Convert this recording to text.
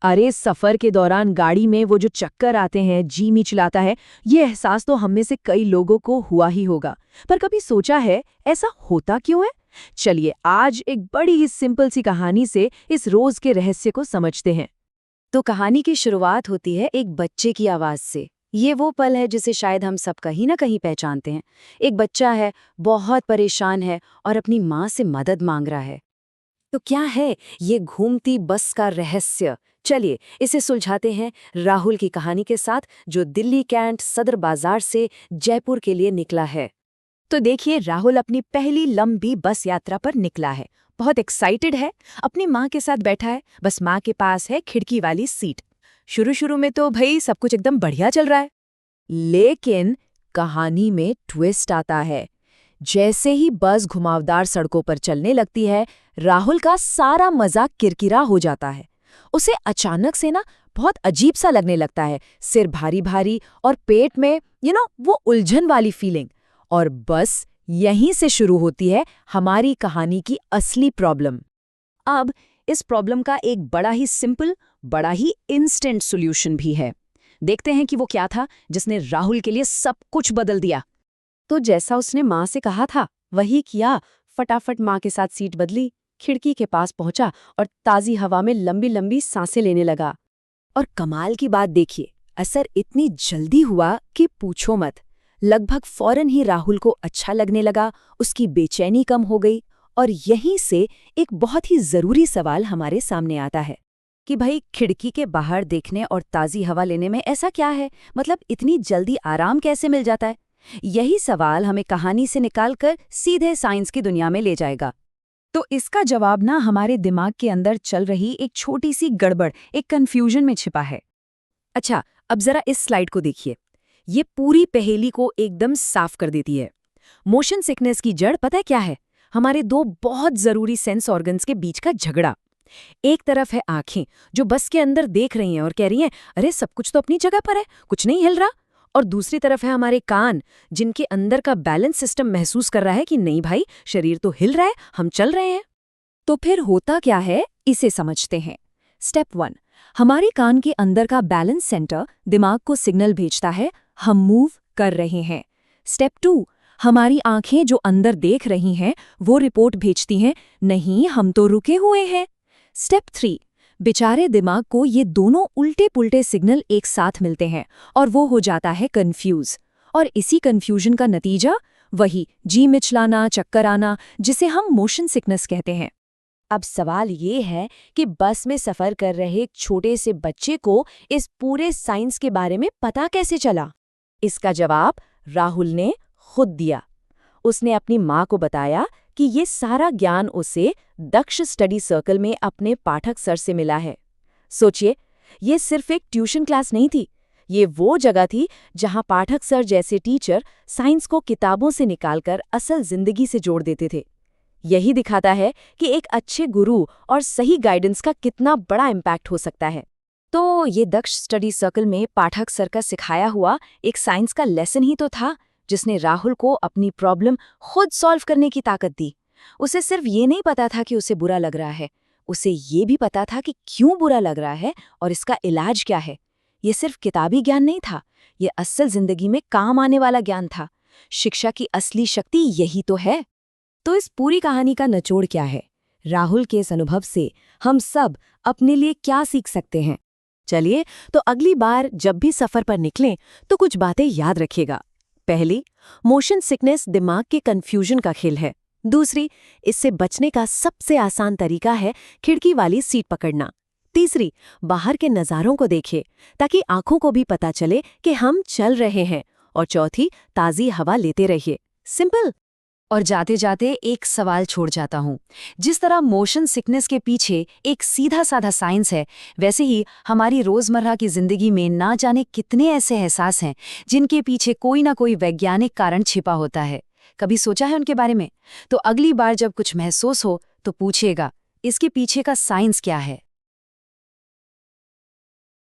अरे सफर के दौरान गाड़ी में वो जो चक्कर आते हैं, जी मिचलाता है, ये एहसास तो हम में से कई लोगों को हुआ ही होगा। पर कभी सोचा है ऐसा होता क्यों है? चलिए आज एक बड़ी ही सिंपल सी कहानी से इस रोज के रहस्य को समझते हैं। तो कहानी की शुरुआत होती है एक बच्चे की आवाज से। ये वो पल है जिसे शायद हम सब कहीं ना कहीं पहचानते हैं। एक बच्चा है, बहुत परेशान है और अपनी माँ से मदद मांग रहा है। तो क्या है ये घूमती बस का रहस्य? चलिए इसे सुलझाते हैं राहुल की कहानी के साथ, जो दिल्ली कैंट सदर बाजार से जयपुर के लिए निकला है। तो देखिए, राहुल अपनी पहली लंबी बस यात्रा पर निकला है। बहुत एक्साइटेड है, अपनी माँ के साथ बैठा है, बस माँ के पास है खिड़की वाली सीट। शुरू शुरू में तो भाई सब कुछ एकदम बढ़िया चल रहा है, लेकिन कहानी में ट्विस्ट आता है। जैसे ही बस घुमावदार सड़कों पर चलने लगती है, राहुल का सारा मजा किरकिरा हो जाता है। उसे अचानक से ना बहुत अजीब सा लगने लगता है, सिर भारी भारी और पेट में वो उलझन वाली फीलिंग। और बस यहीं से शुरू होती है हमारी कहानी की असली प्रॉब्लम। अब इस प्रॉब्लम का एक बड़ा ही सिंपल, बड़ा ही इंस्टेंट सॉल्यूशन भी है। देखते हैं कि वो क्या था जिसने राहुल के लिए सब कुछ बदल दिया। तो जैसा उसने माँ से कहा था वही किया। फटाफट माँ के साथ सीट बदली, खिड़की के पास पहुंचा और ताज़ी हवा में लंबी लंबी सांसें लेने लगा। और कमाल की बात देखिए, असर इतनी जल्दी हुआ कि पूछो मत। लगभग फौरन ही राहुल को अच्छा लगने लगा, उसकी बेचैनी कम हो गई। और यहीं से एक बहुत ही जरूरी सवाल हमारे सामने आता है कि भाई, खिड़की के बाहर देखने और ताज़ी हवा लेने में ऐसा क्या है? मतलब इतनी जल्दी आराम कैसे मिल जाता है? यही सवाल हमें कहानी से निकालकर सीधे साइंस की दुनिया में ले जाएगा। तो इसका जवाब ना हमारे दिमाग के अंदर चल रही एक छोटी सी गड़बड़, एक कन्फ्यूजन में छिपा है। अच्छा, अब जरा इस स्लाइड को देखिए। ये पूरी पहेली को एकदम साफ कर देती है। मोशन सिकनेस की जड़ पता है क्या है? हमारे दो बहुत जरूरी सेंस ऑर्गन्स के बीच का झगड़ा। एक तरफ है आंखें, जो बस के अंदर देख रही हैं और कह रही हैं, अरे सब कुछ तो अपनी जगह पर है, कुछ नहीं हिल रहा। और दूसरी तरफ है हमारे कान, जिनके अंदर का बैलेंस सिस्टम महसूस कर रहा है कि नहीं भाई, शरीर तो हिल रहा है, हम चल रहे हैं। तो फिर होता क्या है, इसे समझते हैं। स्टेप 1, हमारे कान के अंदर का बैलेंस सेंटर दिमाग को सिग्नल भेजता है, हम मूव कर रहे हैं। स्टेप 2, हमारी आंखें जो अंदर देख रही हैं वो रिपोर्ट भेजती हैं, नहीं हम तो रुके हुए हैं। स्टेप 3, बेचारे दिमाग को ये दोनों उल्टे पुल्टे सिग्नल एक साथ मिलते हैं और वो हो जाता है कंफ्यूज। और इसी कंफ्यूजन का नतीजा वही जी मिचलाना, चक्कर आना, जिसे हम मोशन सिकनेस कहते हैं। अब सवाल ये है कि बस में सफर कर रहे एक छोटे से बच्चे को इस पूरे साइंस के बारे में पता कैसे चला? इसका जवाब राहुल ने खुद दिया। उसने अपनी माँ को बताया कि ये सारा ज्ञान उसे दक्ष स्टडी सर्कल में अपने पाठक सर से मिला है। सोचिए, ये सिर्फ एक ट्यूशन क्लास नहीं थी, ये वो जगह थी जहाँ पाठक सर जैसे टीचर साइंस को किताबों से निकालकर असल जिंदगी से जोड़ देते थे। यही दिखाता है कि एक अच्छे गुरु और सही गाइडेंस का कितना बड़ा इम्पैक्ट हो सकता है। तो ये दक्ष स्टडी सर्कल में पाठक सर का सिखाया हुआ एक साइंस का लेसन ही तो था, जिसने राहुल को अपनी प्रॉब्लम खुद सॉल्व करने की ताकत दी। उसे सिर्फ ये नहीं पता था कि उसे बुरा लग रहा है, उसे ये भी पता था कि क्यों बुरा लग रहा है और इसका इलाज क्या है। ये सिर्फ किताबी ज्ञान नहीं था, ये असल जिंदगी में काम आने वाला ज्ञान था। शिक्षा की असली शक्ति यही तो है। तो इस पूरी कहानी का निचोड़ क्या है? राहुल के इस अनुभव से हम सब अपने लिए क्या सीख सकते हैं? चलिए, तो अगली बार जब भी सफर पर निकलें तो कुछ बातें याद रखिएगा। पहली, मोशन सिकनेस दिमाग के कंफ्यूजन का खेल है। दूसरी, इससे बचने का सबसे आसान तरीका है खिड़की वाली सीट पकड़ना। तीसरी, बाहर के नज़ारों को देखिए ताकि आंखों को भी पता चले कि हम चल रहे हैं। और चौथी, ताज़ी हवा लेते रहिए। सिंपल। और जाते जाते एक सवाल छोड़ जाता हूँ। जिस तरह मोशन सिकनेस के पीछे एक सीधा साधा साइंस है, वैसे ही हमारी रोजमर्रा की जिंदगी में ना जाने कितने ऐसे एहसास हैं जिनके पीछे कोई ना कोई वैज्ञानिक कारण छिपा होता है। कभी सोचा है उनके बारे में? तो अगली बार जब कुछ महसूस हो तो पूछिएगा, इसके पीछे का साइंस क्या है?